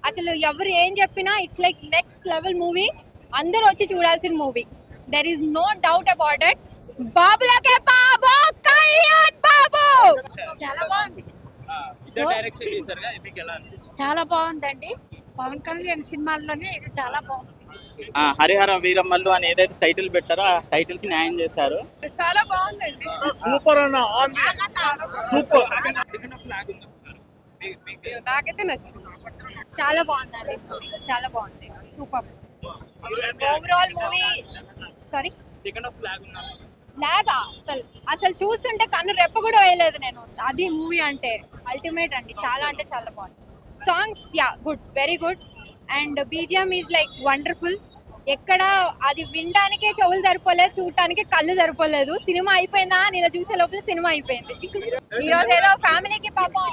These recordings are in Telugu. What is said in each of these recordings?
అసలు ఎవరు ఏం చెప్పినా it's like next level movie. అందరూ వచ్చి చూడాల్సిన movie. There is no doubt about it. బాబులకే బాబు కళ్యాణ్ బాబు చాలా బాగుంది. చాలా బాగుందండి. పవన్ కళ్యాణ్ సినిమాల్లోనే ఇది చాలా బాగుంది. హరిహర వీరమ్మల్లు అని ఏదైతే టైటిల్ పెట్టారో ఆ టైటిల్ కి న్యాయం చేశారు. చాలా బాగుందండి. సూపర్ అన్న, సూపర్. నాకైతే నచ్చింది. చాలా బాగుందండి. చాలా బాగుంది. సూపర్. Overall movie. సారీ, లాగా అసలు చూస్తుంటే కన్ను రెప్ప కూడా వేయలేదు నేను. అది మూవీ అంటే అల్టిమేట్ అండి. చాలా అంటే చాలా బాగుంది. Songs good, very good. And BGM is like wonderful. ఎక్కడ అది వినడానికే చెవులు సరిపోలేదు, చూడటానికి కళ్ళు సరిపోలేదు. సినిమా అయిపోయిందా అని ఇలా చూసే లోపల సినిమా అయిపోయింది. ఈ రోజు ఏదో ఫ్యామిలీకి పాపం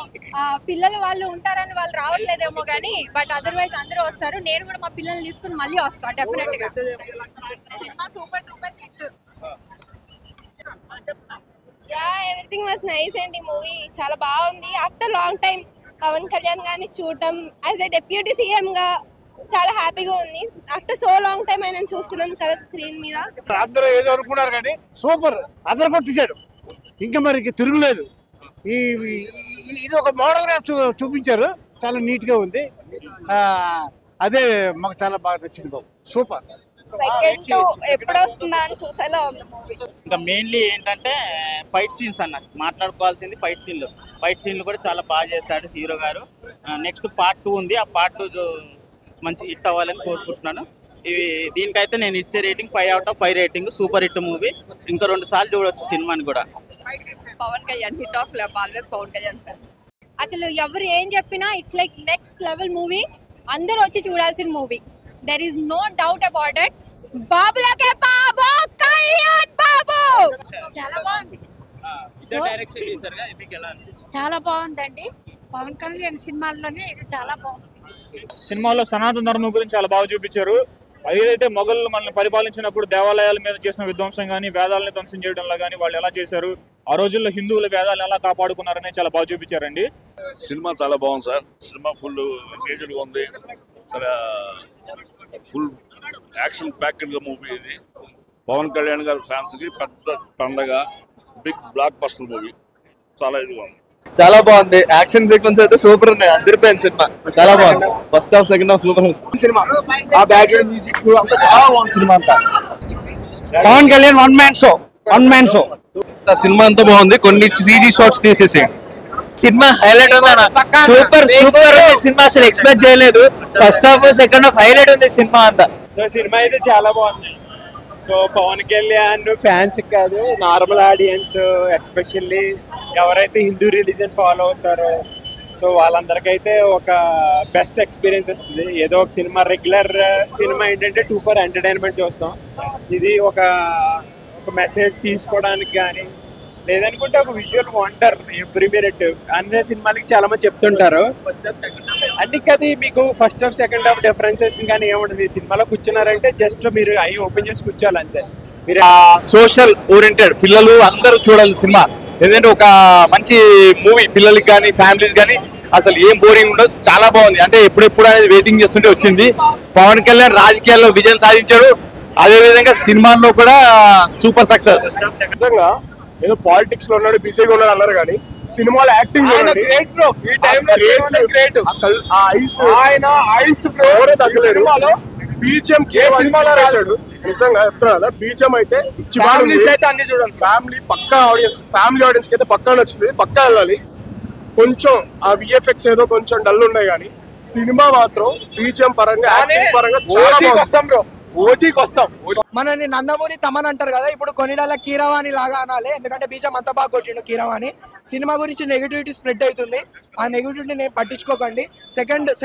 పిల్లలు వాళ్ళు ఉంటారని వాళ్ళు రావట్లేదేమో కానీ, బట్ అదర్వైజ్ అందరూ వస్తారు. నేను కూడా మా పిల్లల్ని తీసుకుని మళ్ళీ వస్తాను డెఫినెట్ గా. Cinema super duper hit. Everything was nice అండి. మూవీ చాలా బాగుంది. After long time Pavan Kalyan గారిని చూడటం యాజ్ ఎ డెప్యూటీ సీఎం గా చాలా హ్యాపీగా ఉంది. ఆఫ్టర్ సో లాంగ్ టైం ఆయన చూస్తున్నాం కదా స్క్రీన్ మీద. అందరూ ఏదో అనుకున్నారు కానీ సూపర్, అందరు కొట్టించాడు. ఇంకా మరి తిరుగులేదు. ఇది ఒక మోడల్ గా చూపించారు. చాలా నీట్ గా ఉంది. అదే మాకు చాలా బాగా నచ్చింది బాబు. సూపర్. సెకండ్ ఎప్పుడు వస్తుందా అని చూసేలా ఉంది మూవీ. ఇంకా మెయిన్లీ ఏంటంటే ఫైట్ సీన్స్ అన్న మాట్లాడుకోవాల్సింది. ఫైట్ సీన్లు కూడా చాలా బాగా చేశాడు హీరో గారు. నెక్స్ట్ పార్ట్ 2 ఉంది. ఆ పార్ట్ 2 మంచి హిట్ అవ్వాలని కోరుకుంటున్నాను. దీనికైతే నేను ఇచ్చే rating 5 out of 5 rating. Super hit movie. ఇంకా 2 సార్లు చూడొచ్చు సినిమాని కూడా. Pawan Kalyan hit of love, always Pawan Kalyan. అసలు ఎవరు ఏం చెప్పినా it's like next level movie. అందరూ వచ్చి చూడాల్సిన movie. There is no doubt about it. బాబులకే బాబు కళ్యాణ్ బాబు చాలా బాగుంది. చాలా బాగుందండి. పవన్ కళ్యాణ్ సినిమాల్లోనే ఇది చాలా బాగుంది. సినిమాలో సనాతన ధర్మం గురించి చాలా బాగా చూపించారు. ఏదైతే మొఘలు మనల్ని పరిపాలించినప్పుడు దేవాలయాల మీద చేసిన విధ్వంసం కానీ, వేదాలని ధ్వంసం చేయడంలో కానీ వాళ్ళు ఎలా చేశారు, ఆ రోజుల్లో హిందువుల వేదాలను ఎలా కాపాడుకున్నారని చాలా బాగా చూపించారండి. సినిమా చాలా బాగుంది సార్. సినిమా ఫుల్ ఎంగేజ్డ్గా ఉంది. ఫుల్ యాక్షన్ ప్యాక్డ్ మూవీ ఇది. పవన్ కళ్యాణ్ గారి ఫ్యాన్స్ కి పెద్ద పండగ. Big blockbuster movie. చాలా ఇదిగా ఉంది. చాలా బాగుంది. యాక్షన్ సీక్వెన్స్ అయితే సూపర్ ఉన్నాయి. అదిరిపోయింది సినిమా. చాలా బాగుంది. First half second half super ఉంది సినిమా. ఆ బ్యాక్గ్రౌండ్ మ్యూజిక్ అంతా చాలా బాగుంది సినిమా అంతా. Pavan Kalyan one man show. Cinema అంతా బాగుంది. కొన్ని సీజీ షాట్స్ తీసేసి సినిమా హైలైట్ ఉంది. Super cinema. అసలు ఎక్స్పెక్ట్ చేయలేదు. First half second half highlight ఉంది సినిమా అంతా. సో సినిమా అయితే చాలా బాగుంది. సో పవన్ కళ్యాణ్ ఫ్యాన్స్ కాదు, నార్మల్ ఆడియన్స్, ఎస్పెషల్లీ ఎవరైతే హిందూ రిలీజన్ ఫాలో అవుతారో సో వాళ్ళందరికైతే ఒక బెస్ట్ ఎక్స్పీరియన్స్ వస్తుంది. ఏదో ఒక సినిమా, రెగ్యులర్ సినిమా ఏంటంటే 2 for ఎంటర్టైన్మెంట్ చూస్తాం. ఇది ఒక మెసేజ్ తీసుకోవడానికి కానీ, లేదనుకుంటే ఒక విజువల్ వండర్ ఎవ్రీ మినిట్. అన్ని సినిమాలకి చాలా మంది చెప్తుంటారు. అందుకే అది మీకు first half second half differentiation కానీ ఏముంటుంది. సినిమాలో కూర్చున్నారంటే జస్ట్ మీరు ఐ ఓపెన్ చేసి కూర్చోవాలి అంతే. మీరు సోషల్ ఓరియంటెడ్ పిల్లలు అందరూ చూడాలి సినిమా. ఎందుకంటే ఒక మంచి మూవీ పిల్లలకి కానీ ఫ్యామిలీస్ కానీ అసలు ఏం బోరింగ్ ఉండదు. చాలా బాగుంది. అంటే ఎప్పుడెప్పుడు అనేది వెయిటింగ్ చేస్తుంటే వచ్చింది. పవన్ కళ్యాణ్ రాజకీయాల్లో విజయం సాధించాడు. అదేవిధంగా సినిమాల్లో కూడా సూపర్ సక్సెస్. ఏదో పాలిటిక్స్ లో ఉన్నాడు, బిజీగా ఉన్నాడు అన్నారు కానీ సినిమాలో యాక్టింగ్ గ్రేట్ బ్రో. ఈ టైంలో గ్రేట్. ఆయన ఐస్ తగ్గలేడు. బీజిఎం సినిమాలో రాశాడు. నిజంగా చెప్తున్నా కదా, బీజిఎం అయితే అన్ని చూడాలి. ఫ్యామిలీ పక్కా ఆడియన్స్, ఫ్యామిలీ ఆడియన్స్ కి అయితే పక్కా నచ్చుతుంది. పక్కా వెళ్ళాలి. కొంచెం ఆ విఎఫ్ఎక్స్ ఏదో కొంచెం డల్ ఉన్నాయి కానీ సినిమా మాత్రం బీజిఎం పరంగా ఓజీకి వస్తాం. మనని నందమూరి తమన్ అంటారు కదా, ఇప్పుడు కొన్నిళ్ళ కీరవాణి లాగా అనాలి. ఎందుకంటే బీజం అంతా బాగా కొట్టిండు కీరవాణి. సినిమా గురించి నెగిటివిటీ స్ప్రెడ్ అవుతుంది. ఆ నెగిటివిటీని పట్టించుకోకండి.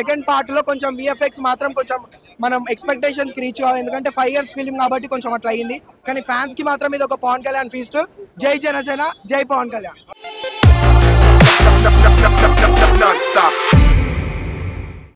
సెకండ్ పార్ట్ లో కొంచెం విఎఫ్ఎక్స్ మాత్రం కొంచెం మనం ఎక్స్పెక్టేషన్స్ కి రీచ్ కావాలి. ఎందుకంటే 5 years ఫిల్మ్ కాబట్టి కొంచెం అట్లా అయింది. కానీ ఫ్యాన్స్ కి మాత్రం ఇది ఒక పవన్ కళ్యాణ్ ఫీస్ట్. జై జనసేన, జై పవన్ కళ్యాణ్.